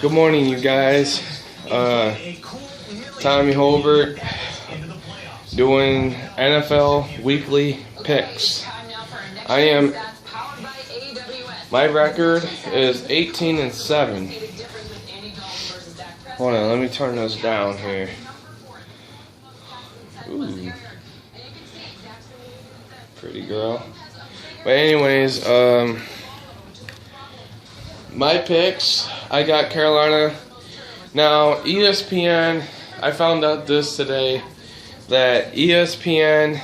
Good morning, you guys. Tommy Holbert doing NFL weekly picks. My record is 18-7. Hold on, let me turn this down here. Ooh. Pretty girl. But anyways, my picks, I got Carolina. Now, ESPN, I found out this today, that ESPN,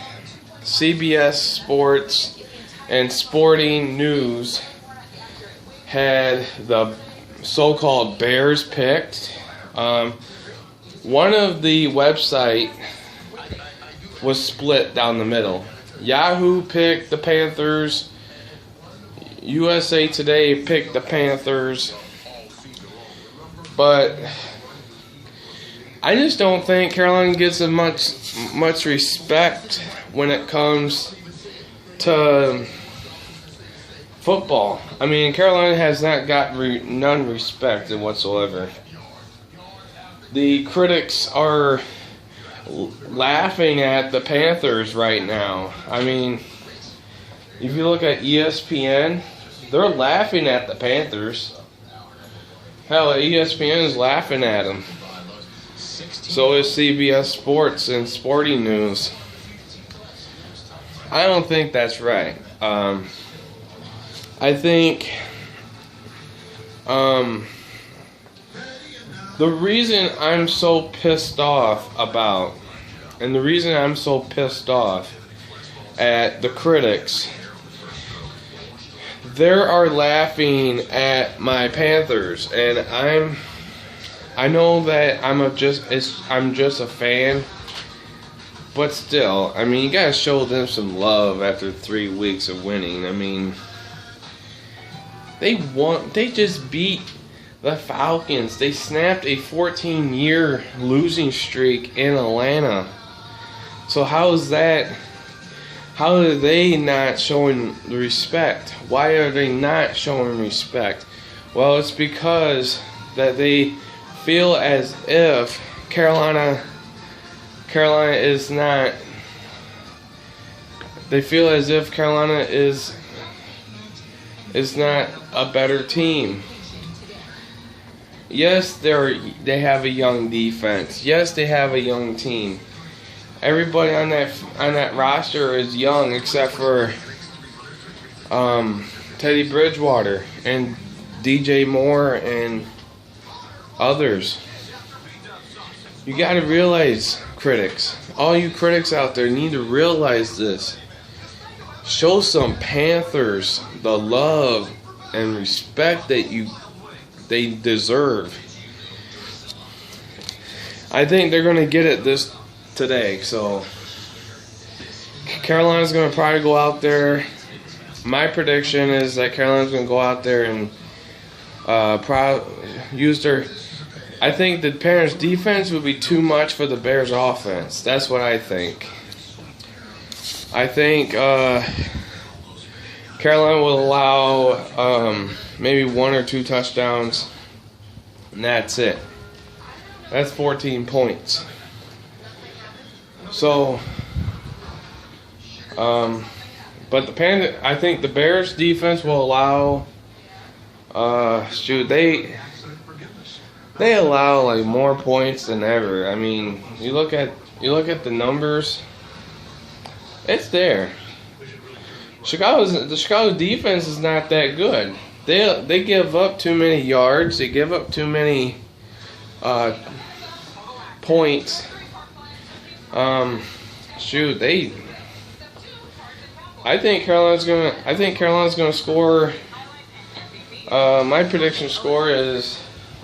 CBS Sports, and Sporting News had the so-called Bears picked. One of the website was split down the middle. Yahoo picked the Panthers. USA Today picked the Panthers. But I just don't think Carolina gets as much respect when it comes to football. I mean, Carolina has not got none respect whatsoever. The critics are laughing at the Panthers right now. I mean, if you look at ESPN, they're laughing at the Panthers. Hell, ESPN is laughing at them. So is CBS Sports and Sporting News. I don't think that's right. I think the reason I'm so pissed off about, and the reason I'm so pissed off at the critics, they are laughing at my Panthers, and I know that I'm just a fan, but still, I mean, you gotta show them some love after 3 weeks of winning. I mean, they just beat the Falcons. They snapped a 14-year losing streak in Atlanta. So how are they not showing the respect? Why are they not showing respect? Well, it's because that they feel as if Carolina is not. They feel as if Carolina is not a better team. Yes, they have a young defense. Yes, they have a young team. Everybody on that roster is young except for Teddy Bridgewater and DJ Moore and others. You got to realize, critics, all you critics out there need to realize this. Show some Panthers the love and respect that they deserve. I think they're going to get it this today. So Carolina's going to probably go out there. My prediction is that Carolina's going to go out there and use their. I think the Panthers' defense would be too much for the Bears' offense. That's what I think. I think Carolina will allow maybe 1 or 2 touchdowns, and that's it. That's 14 points. So, but I think the Bears' defense will allow. They allow like more points than ever. I mean, you look at the numbers. It's there. The Chicago defense is not that good. They give up too many yards. They give up too many points. I think Carolina's gonna score. My prediction score is,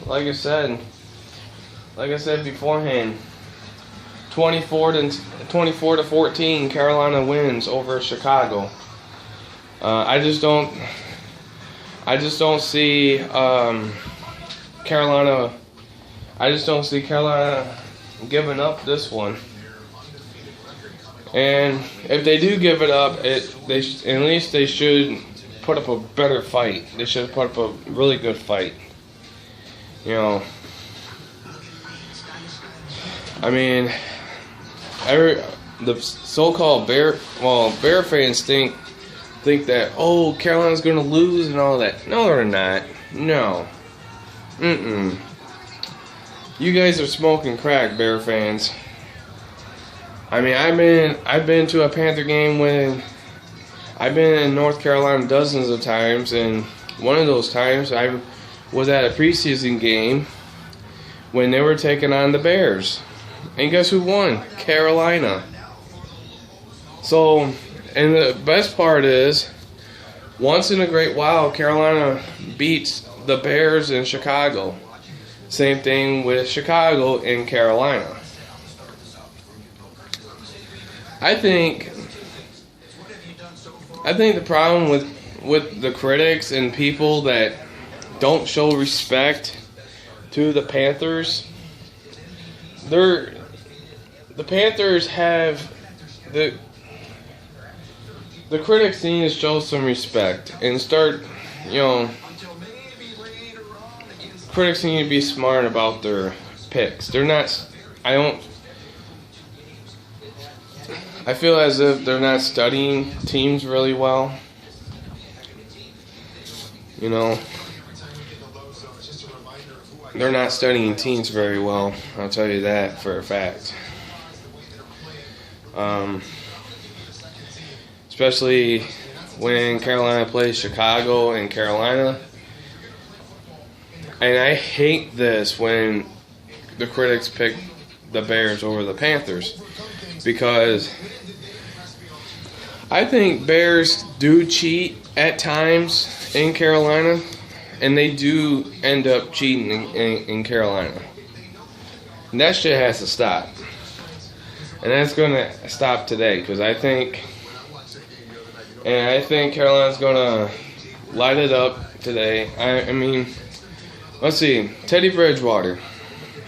like I said beforehand, 24-14. Carolina wins over Chicago. I just don't see Carolina. I just don't see Carolina giving up this one. And if they do give it up, at least they should put up a better fight. They should put up a really good fight. You know, I mean, the so-called Bear fans think that, oh, Carolina's going to lose and all that. No, they're not. No. You guys are smoking crack, Bear fans. I mean, I've been to a Panther game when I've been in North Carolina dozens of times, and one of those times I was at a preseason game when they were taking on the Bears. And guess who won? Carolina. So, and the best part is, once in a great while, Carolina beats the Bears in Chicago. Same thing with Chicago and Carolina. I think the problem with the critics and people that don't show respect to the Panthers, the Panthers have the critics need to show some respect and start, you know, critics need to be smart about their picks. They're not, I feel as if they're not studying teams really well. You know, they're not studying teams very well. I'll tell you that for a fact. Especially when Carolina plays Chicago and Carolina. And I hate this when the critics pick the Bears over the Panthers, because I think Bears do cheat at times in Carolina, and they do end up cheating in Carolina. And that shit has to stop. And that's going to stop today, because I think Carolina's going to light it up today. I mean, let's see. Teddy Bridgewater.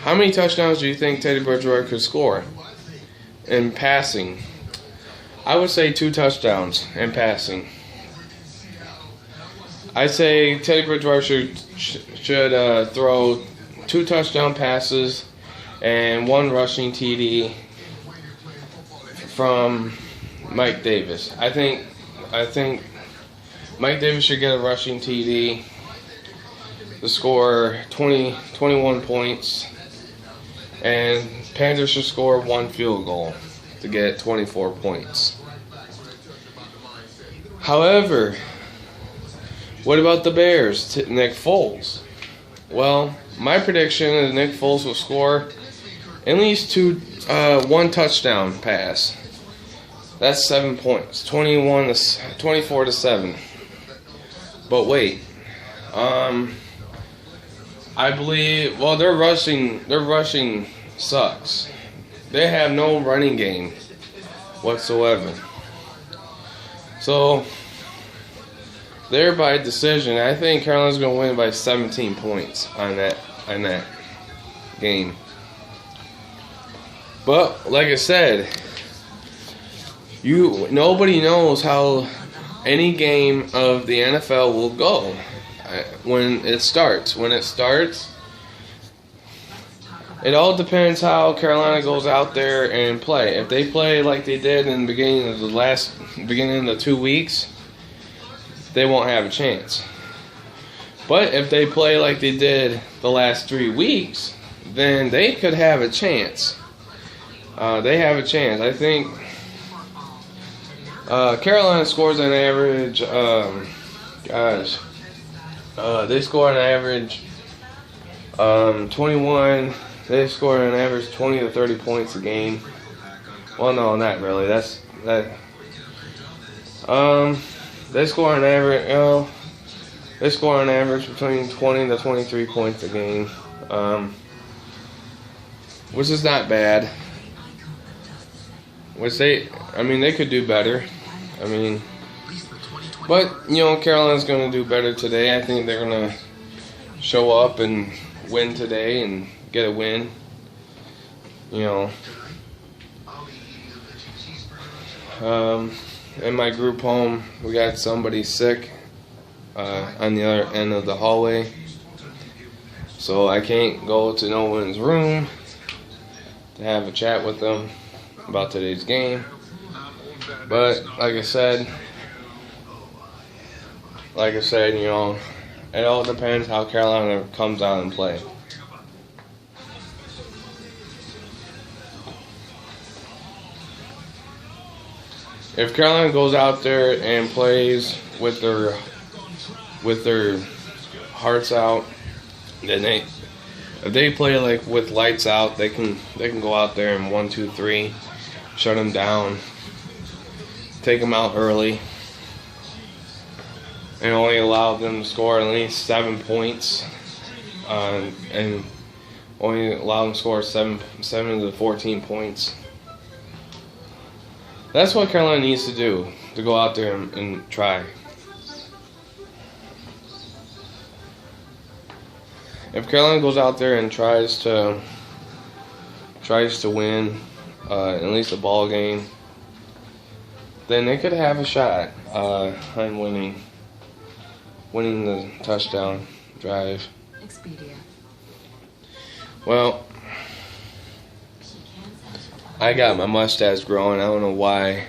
How many touchdowns do you think Teddy Bridgewater could score in passing? I would say 2 touchdowns in passing. I'd say Teddy Bridgewater should throw 2 touchdown passes and 1 rushing TD from Mike Davis. I think Mike Davis should get a rushing TD to score 21 points, and Panthers should score 1 field goal to get 24 points. However, what about the Bears? Nick Foles. Well, my prediction is Nick Foles will score at least 1 touchdown pass. That's 7 points, 24 to 7. But wait, I believe. Well, their rushing sucks. They have no running game whatsoever. So they're by decision. I think Carolina's going to win by 17 points on that game. But like I said, nobody knows how any game of the NFL will go when it starts. It all depends how Carolina goes out there and play. If they play like they did in the beginning of the 2 weeks, they won't have a chance. But if they play like they did the last 3 weeks, then they could have a chance. They have a chance. I think Carolina scores an average. They score an average 21. They score an average 20 to 30 points a game. Well, no, not really. That's that. They score an average. They score an average between 20 to 23 points a game, which is not bad. They could do better. But Carolina's going to do better today. I think they're going to show up and win today and get a win. In my group home, we got somebody sick on the other end of the hallway. So I can't go to no one's room to have a chat with them about today's game. But like I said, you know, it all depends how Carolina comes out and play. If Carolina goes out there and plays with their hearts out, then if they play like with lights out, they can go out there and 1, 2, 3, shut them down, take them out early, and only allow them to score at least 7 points, and only allow them to score 7 to 14 points. That's what Carolina needs to do, to go out there and try. If Carolina goes out there and tries to win at least a ball game, then they could have a shot on winning the touchdown drive. Well, I got my mustache growing. I don't know why.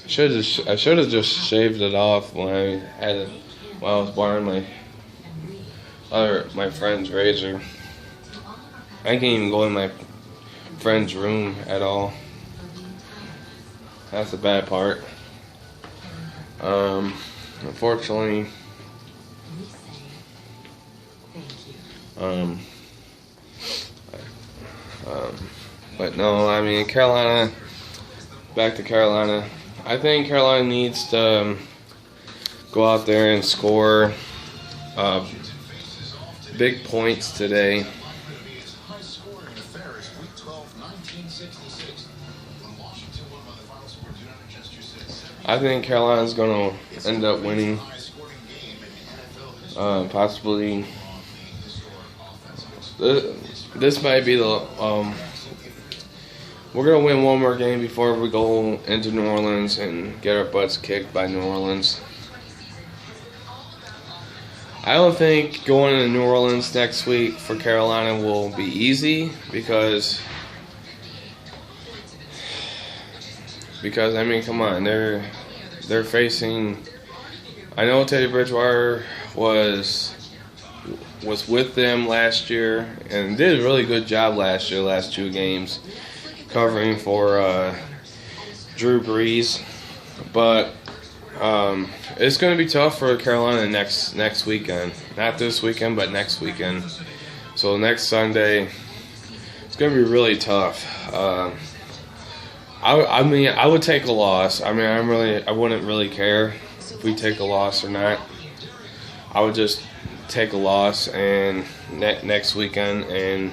I should have just shaved it off when I was borrowing my friend's razor. I can't even go in my friend's room at all. That's the bad part. Unfortunately, but no, I mean, Carolina, back to Carolina. I think Carolina needs to go out there and score big points today. I think Carolina's going to end up winning, possibly. This might be the. We're going to win one more game before we go into New Orleans and get our butts kicked by New Orleans. I don't think going to New Orleans next week for Carolina will be easy because I mean, come on, they're facing. I know Teddy Bridgewater was with them last year and did a really good job last year, last 2 games, covering for Drew Brees, but it's going to be tough for Carolina next weekend. Not this weekend, but next weekend. So next Sunday, it's going to be really tough. I mean, I would take a loss. I mean, I wouldn't really care if we take a loss or not. I would just take a loss and next weekend, and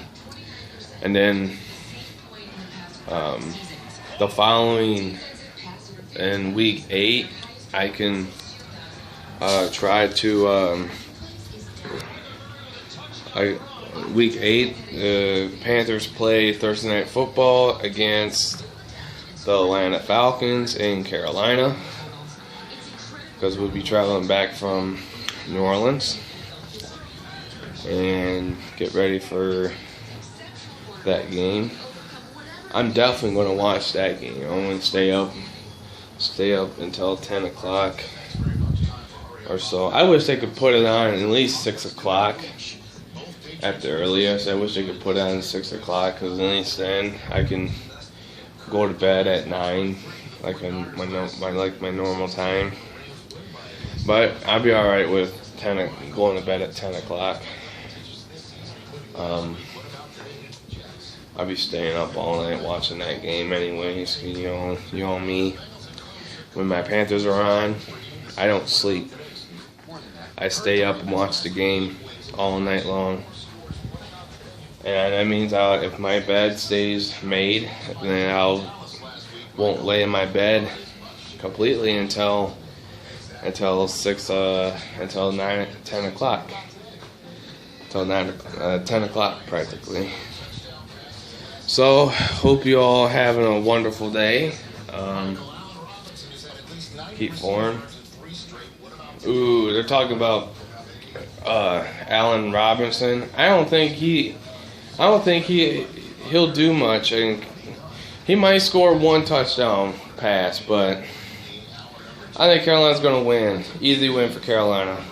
then the following in week 8, I can try to week 8, the Panthers play Thursday Night Football against the Atlanta Falcons in Carolina, because we'll be traveling back from New Orleans, and get ready for that game. I'm definitely going to watch that game. I'm going to stay up until 10 o'clock or so. I wish they could put it on at least 6 o'clock at the earliest. I wish they could put it on at 6 o'clock, because at least then I can go to bed at 9, like my normal time. But I'll be all right with going to bed at 10 o'clock. I'll be staying up all night watching that game anyways. You know me. When my Panthers are on, I don't sleep. I stay up and watch the game all night long. And that means if my bed stays made, then won't lay in my bed completely until 10 o'clock. Until 10 o'clock practically. So, hope you all having a wonderful day. Keep form. Ooh, they're talking about Allen Robinson. I don't think he'll do much. And he might score one touchdown pass, but I think Carolina's going to win. Easy win for Carolina.